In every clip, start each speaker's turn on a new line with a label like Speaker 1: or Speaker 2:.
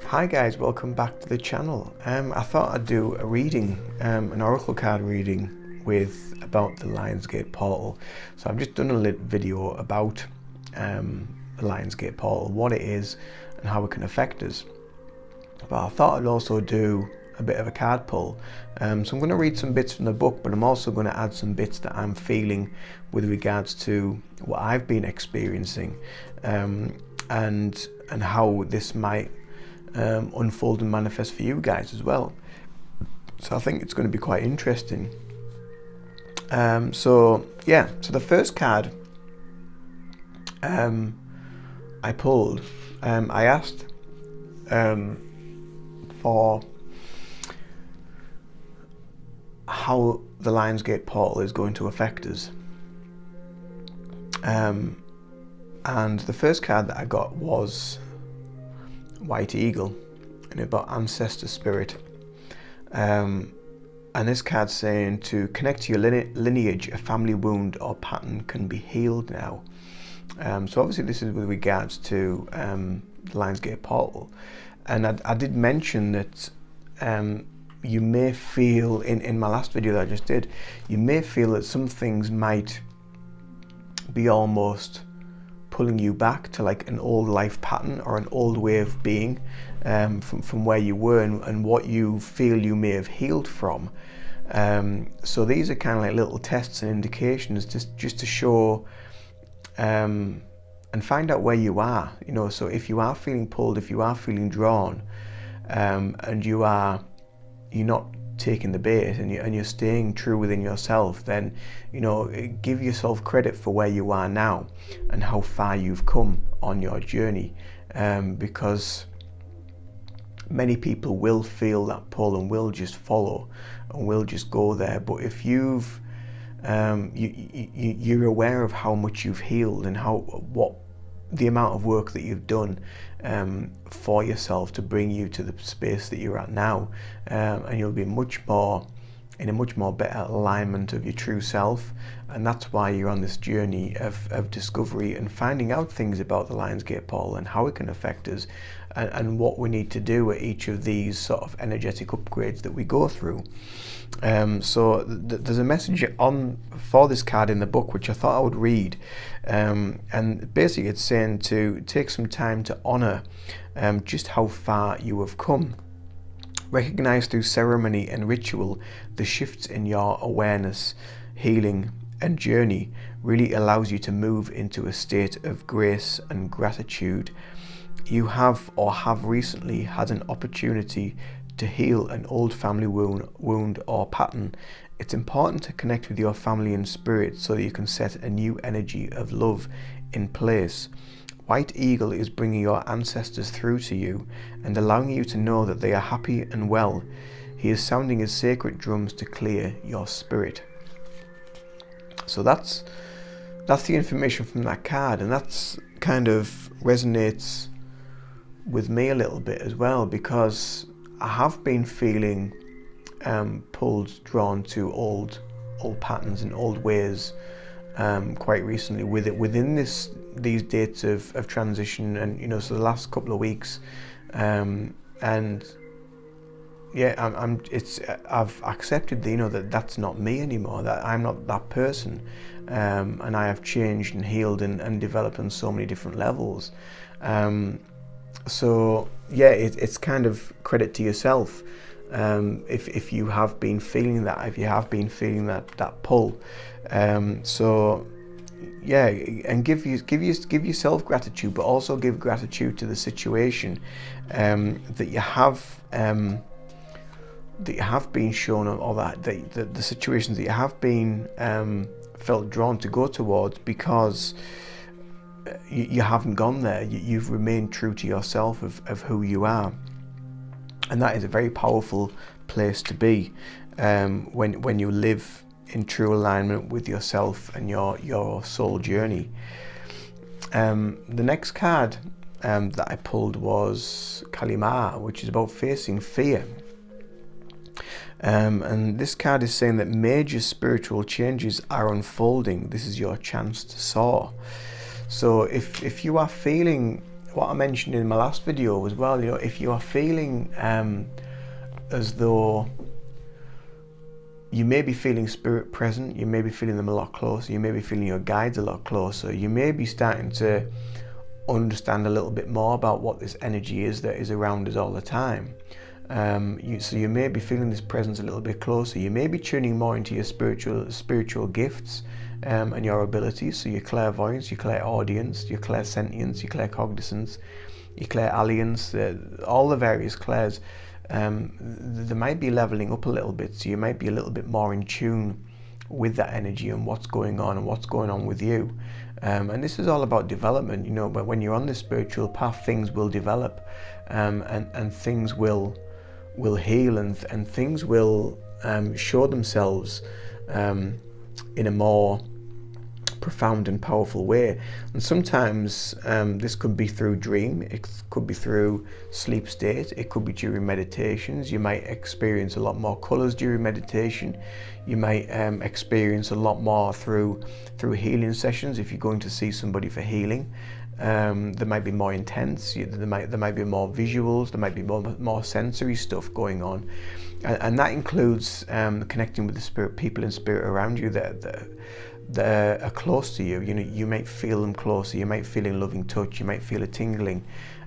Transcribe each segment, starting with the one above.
Speaker 1: Hi guys, welcome back to the channel. I thought I'd do a reading, an oracle card reading about the Lionsgate portal. So I've just done a little video about the Lionsgate portal, what it is and how it can affect us. But I thought I'd also do a bit of a card pull. So I'm going to read some bits from the book, but I'm also going to add some bits that I'm feeling with regards to what I've been experiencing, and how this might unfold and manifest for you guys as well. So I think it's going to be quite interesting. So the first card I pulled, I asked for how the Lionsgate portal is going to affect us. And the first card that I got was White Eagle, and about ancestor spirit. And this card's saying to connect to your lineage, a family wound or pattern can be healed now. So obviously this is with regards to the Lionsgate portal. And I did mention that you may feel, in my last video that I just did, you may feel that some things might be almost pulling you back to like an old life pattern or an old way of being, from where you were and what you feel you may have healed from. So these are kind of like little tests and indications just to show and find out where you are, so if you are feeling pulled, if you are feeling drawn, and you're not taking the bait and you're staying true within yourself, then give yourself credit for where you are now and how far you've come on your journey, because many people will feel that pull and will just follow and will just go there. But if you're aware of how much you've healed and what the amount of work that you've done for yourself to bring you to the space that you're at now, and you'll be in a much more better alignment of your true self. And that's why you're on this journey of discovery and finding out things about the Lionsgate portal and how it can affect us, and what we need to do at each of these sort of energetic upgrades that we go through. So there's a message for this card in the book which I thought I would read, and basically it's saying to take some time to honor just how far you have come. Recognize through ceremony and ritual the shifts in your awareness, healing and journey really allows you to move into a state of grace and gratitude. You have recently had an opportunity to heal an old family wound or pattern. It's important to connect with your family and spirit so that you can set a new energy of love in place. White Eagle is bringing your ancestors through to you and allowing you to know that they are happy and well. He is sounding his sacred drums to clear your spirit. So that's the information from that card, and that's kind of resonates with me a little bit as well, because I have been feeling pulled, drawn to old patterns and old ways quite recently within these dates of transition, and so the last couple of weeks, and yeah, I've accepted that that's not me anymore, that I'm not that person, and I have changed and healed and developed on so many different levels. So yeah, it's kind of credit to yourself if you have been feeling that, if you have been feeling that pull. So yeah, and give yourself gratitude, but also give gratitude to the situation that you have been shown, or that the situations that you have been felt drawn to go towards, because you haven't gone there. You've remained true to yourself of who you are, and that is a very powerful place to be when you live in true alignment with yourself and your soul journey. The next card that I pulled was Kalima, which is about facing fear. And this card is saying that major spiritual changes are unfolding. This is your chance to soar. So if you are feeling what I mentioned in my last video as well, if you are feeling as though you may be feeling spirit present, you may be feeling them a lot closer, you may be feeling your guides a lot closer, you may be starting to understand a little bit more about what this energy is that is around us all the time. So you may be feeling this presence a little bit closer. You may be tuning more into your spiritual gifts and your abilities. So your clairvoyance, your clairaudience, your clairsentience, your claircognizance, your clairalliance, all the various clairs. They might be leveling up a little bit. So you might be a little bit more in tune with that energy and what's going on with you. And this is all about development. But when you're on this spiritual path, things will develop, and things will heal, and things will show themselves in a more profound and powerful way. And sometimes this could be through dream, it could be through sleep state, it could be during meditations. You might experience a lot more colours during meditation. You might experience a lot more through healing sessions if you're going to see somebody for healing. There might be more intense, there might be more visuals, there might be more sensory stuff going on, and that includes connecting with the spirit, people in spirit around you that are close to you. You might feel them closer, you might feel a loving touch, you might feel a tingling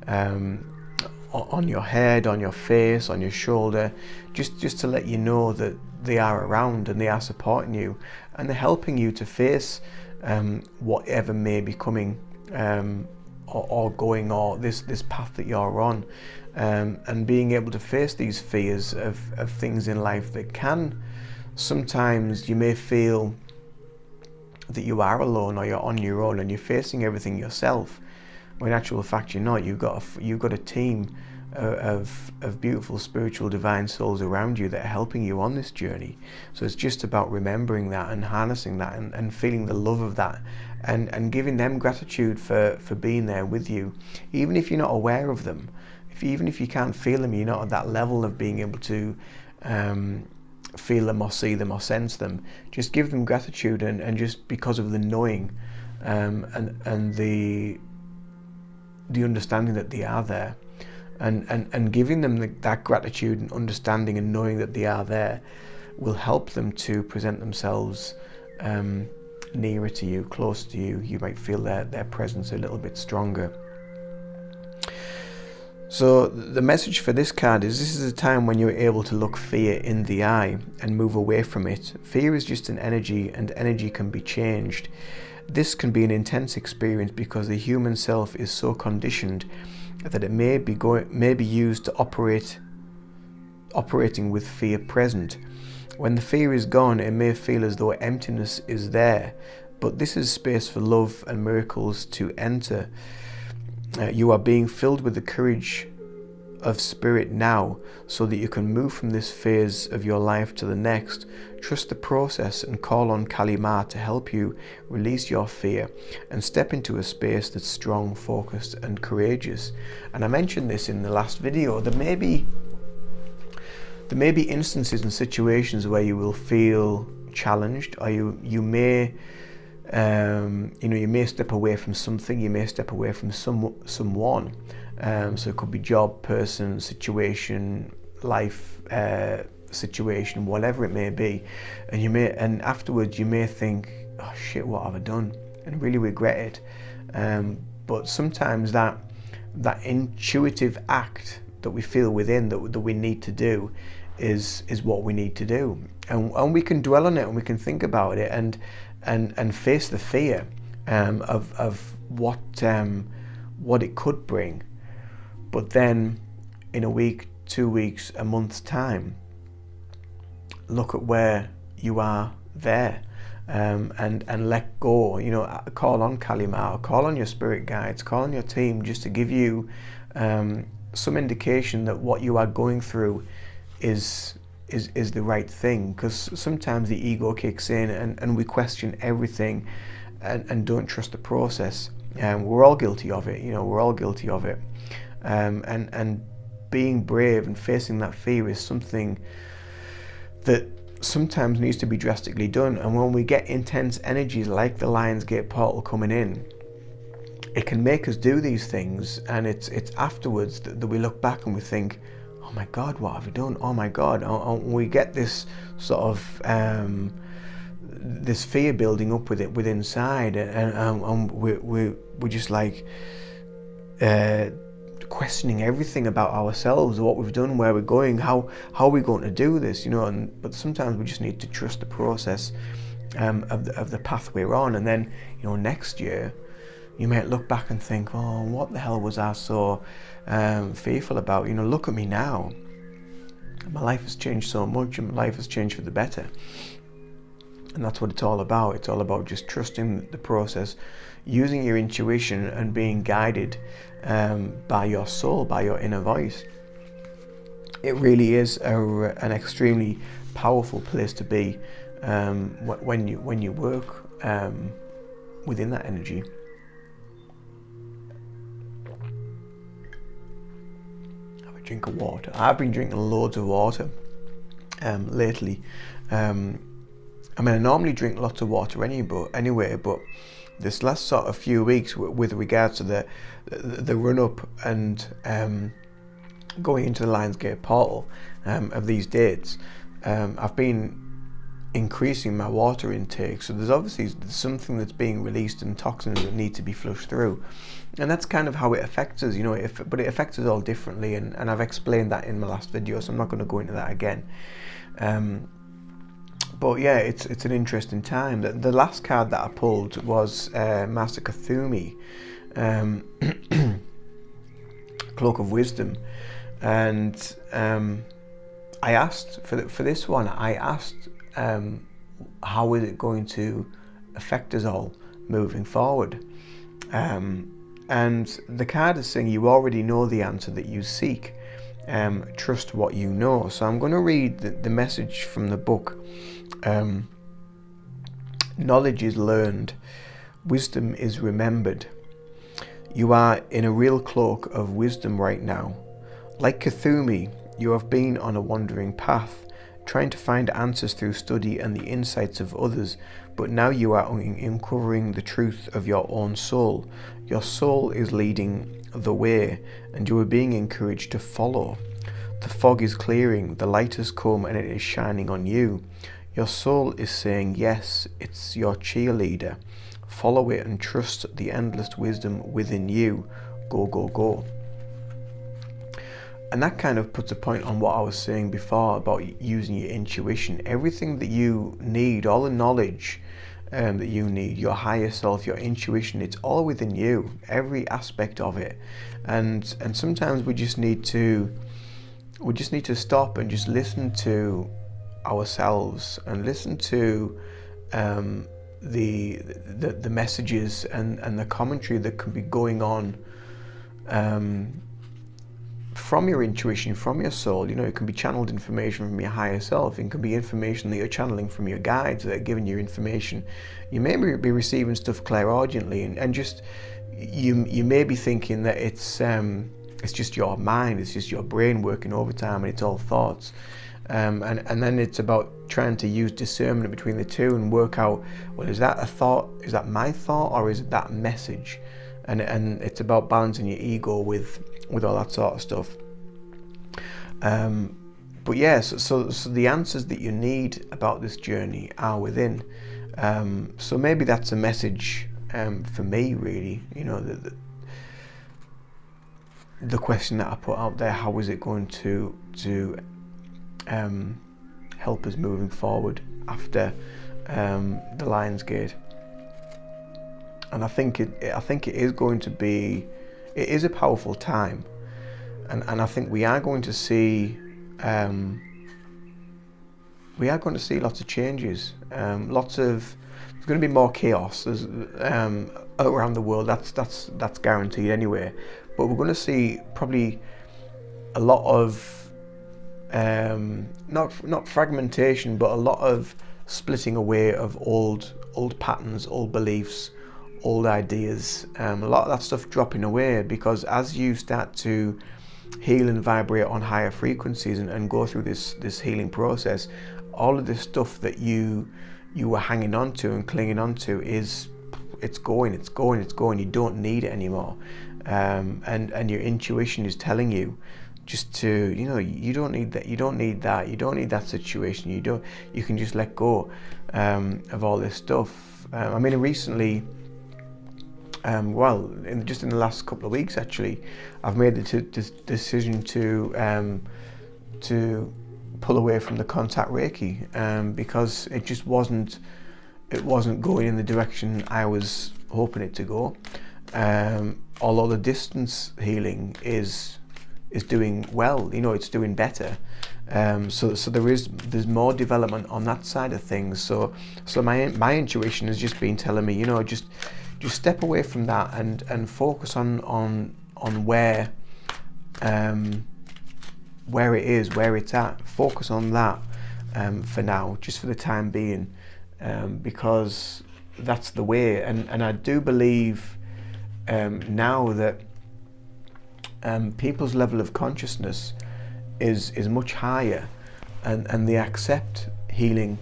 Speaker 1: on your head, on your face, on your shoulder, just to let you know that they are around and they are supporting you and they're helping you to face whatever may be coming or going, or this path that you're on, and being able to face these fears of things in life that can sometimes, you may feel that you are alone or you're on your own and you're facing everything yourself, when in actual fact you're not. You've got a team of beautiful spiritual divine souls around you that are helping you on this journey. So it's just about remembering that and harnessing that and feeling the love of that, and giving them gratitude for being there with you, even if you're not aware of them. Even if you can't feel them, you're not at that level of being able to feel them or see them or sense them. Just give them gratitude, and just because of the knowing and the understanding that they are there, and giving them that gratitude and understanding and knowing that they are there will help them to present themselves nearer to you, closer to you. You might feel their presence a little bit stronger. So the message for this card is, this is a time when you're able to look fear in the eye and move away from it. Fear is just an energy, and energy can be changed. This can be an intense experience because the human self is so conditioned that it may be used to operating with fear present. When the fear is gone, it may feel as though emptiness is there, but this is space for love and miracles to enter. You are being filled with the courage of spirit now, so that you can move from this phase of your life to the next. Trust the process and call on Kali Ma to help you release your fear and step into a space that's strong, focused and courageous. And I mentioned this in the last video. There may be instances and situations where you will feel challenged, or you may you may step away from something, you may step away from someone. So it could be job, person, situation, life situation, whatever it may be, and afterwards you may think, oh shit, what have I done, and really regret it. But sometimes that intuitive act that we feel within that we need to do is what we need to do, and we can dwell on it and we can think about it and face the fear of what it could bring. But then in a week, 2 weeks, a month's time, look at where you are there, and let go. Call on Kali Ma, call on your spirit guides, call on your team, just to give you some indication that what you are going through is the right thing. Because sometimes the ego kicks in and we question everything and don't trust the process. We're all guilty of it. We're all guilty of it. And being brave and facing that fear is something that sometimes needs to be drastically done. And when we get intense energies like the Lionsgate portal coming in, it can make us do these things, and it's afterwards that we look back and we think, oh my God, what have we done? Oh my God. And we get this sort of this fear building up with inside, and we're just like questioning everything about ourselves, what we've done, where we're going, how are we going to do this, but sometimes we just need to trust the process of the path we're on. And then next year you might look back and think, oh, what the hell was I so fearful about? Look at me now. My life has changed so much, and my life has changed for the better. And that's what it's all about. It's all about just trusting the process, using your intuition and being guided by your soul, by your inner voice. It really is an extremely powerful place to be when you work within that energy. Have a drink of water. I've been drinking loads of water lately. I normally drink lots of water anyway, but this last sort of few weeks, with regards to the run up and going into the Lionsgate portal of these dates, I've been increasing my water intake. So there's obviously something that's being released and toxins that need to be flushed through, and that's kind of how it affects us, but it affects us all differently, and I've explained that in my last video, so I'm not going to go into that again. But yeah, it's an interesting time. The last card that I pulled was Master Cthulhu, Cloak of Wisdom, and I asked for this one. I asked, how is it going to affect us all moving forward? And the card is saying you already know the answer that you seek. Trust what you know. So I'm going to read the message from the book. Knowledge is learned, wisdom is remembered. You are in a real cloak of wisdom right now. Like Cthulhu, you have been on a wandering path, trying to find answers through study and the insights of others, but now you are uncovering the truth of your own soul. Your soul is leading the way, and you are being encouraged to follow. The fog is clearing, the light has come, and it is shining on you. Your soul is saying yes, it's your cheerleader. Follow it and trust the endless wisdom within you. Go, go, go. And that kind of puts a point on what I was saying before about using your intuition. Everything that you need, all the knowledge that you need, your higher self, your intuition, it's all within you, every aspect of it. And sometimes we just need to stop and just listen to ourselves and listen to the messages and the commentary that can be going on from your intuition, from your soul. It can be channeled information from your higher self. It can be information that you're channeling from your guides that are giving you information. You may be receiving stuff clairaudiently, and just you may be thinking that it's just your mind, it's just your brain working overtime, and it's all thoughts. And then it's about trying to use discernment between the two and work out, well, is that a thought? Is that my thought, or is it that message? And it's about balancing your ego with all that sort of stuff. But yeah, so the answers that you need about this journey are within. So maybe that's a message for me, really. The question that I put out there: how is it going to help us moving forward after the Lionsgate? And I think it is going to be. It is a powerful time, and I think we are going to see lots of changes. There's going to be more chaos. There's around the world. That's guaranteed anyway. But we're going to see probably a lot of not fragmentation, but a lot of splitting away of old patterns, old beliefs, old ideas. A lot of that stuff dropping away, because as you start to heal and vibrate on higher frequencies and go through this healing process, all of this stuff that you were hanging on to and clinging on to is it's going. You don't need it anymore, and your intuition is telling you just to, you don't need that. You don't need that situation. You can just let go of all this stuff. I mean, recently, just in the last couple of weeks, actually, I've made the decision to pull away from the contact Reiki, because it just wasn't going in the direction I was hoping it to go. Although the distance healing is doing well, it's doing better. So there's more development on that side of things. So my intuition has just been telling me, just step away from that and focus on where it is, where it's at. Focus on that for now, just for the time being, because that's the way. And I do believe now that people's level of consciousness is much higher, and they accept healing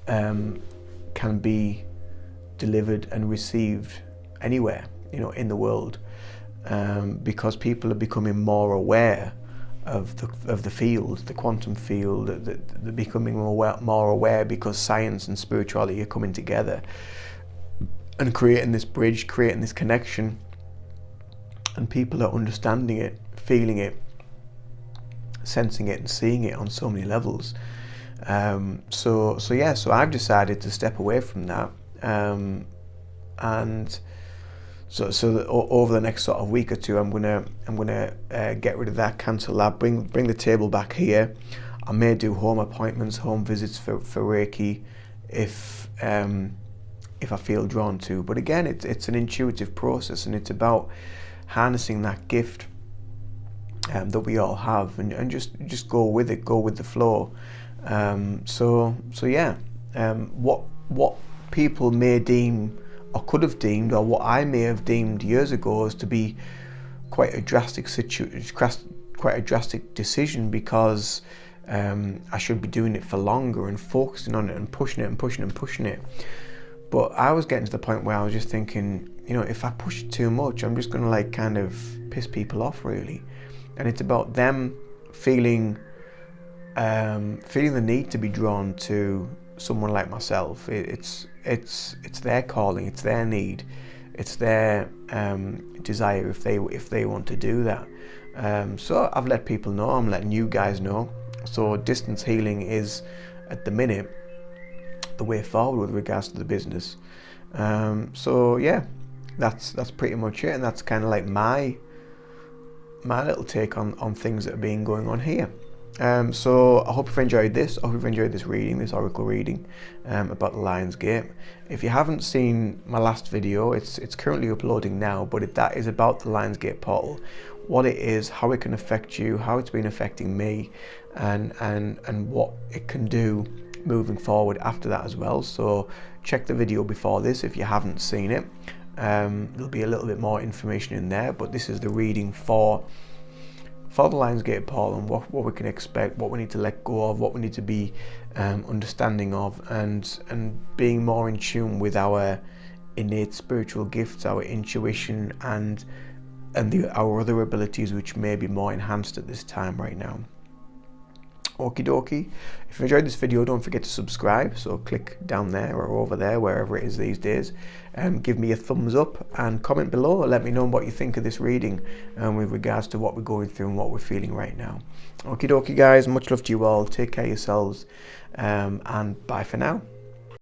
Speaker 1: can be delivered and received anywhere, in the world, because people are becoming more aware of the field, the quantum field. They're becoming more aware because science and spirituality are coming together and creating this bridge, creating this connection, and people are understanding it, feeling it, sensing it, and seeing it on so many levels. So I've decided to step away from that, and so that over the next sort of week or two, I'm gonna get rid of that, cancel that, bring the table back here. I may do home appointments, home visits for Reiki, if I feel drawn to. But again, it's an intuitive process, and it's about harnessing that gift that we all have, and just go with it, go with the flow. What people may deem, or could have deemed, or what I may have deemed years ago as to be quite a drastic decision, because I should be doing it for longer and focusing on it and pushing it. But I was getting to the point where I was just thinking, if I push it too much, I'm just going to kind of piss people off, really. And it's about them feeling the need to be drawn to someone like myself. It's their calling, it's their need, it's their desire if they want to do that. So I've let people know, I'm letting you guys know. So distance healing is, at the minute, the way forward with regards to the business. That's pretty much it, and that's kind of like my little take on things that are being going on here. So I hope you've enjoyed this. I hope you've enjoyed this reading, this oracle reading about the Lion's Gate. If you haven't seen my last video, it's currently uploading now, but that is about the Lion's Gate portal, what it is, how it can affect you, how it's been affecting me, and what it can do moving forward after that as well. So check the video before this if you haven't seen it. There'll be a little bit more information in there, but this is the reading for the Lion's Gate portal, and what we can expect, what we need to let go of, what we need to be understanding of, and being more in tune with our innate spiritual gifts, our intuition, and our other abilities, which may be more enhanced at this time right now. Okie dokie. If you enjoyed this video, don't forget to subscribe, so click down there or over there, wherever it is these days. Give me a thumbs up and comment below. Let me know what you think of this reading with regards to what we're going through and what we're feeling right now. Okie dokie guys, much love to you all. Take care of yourselves, and bye for now.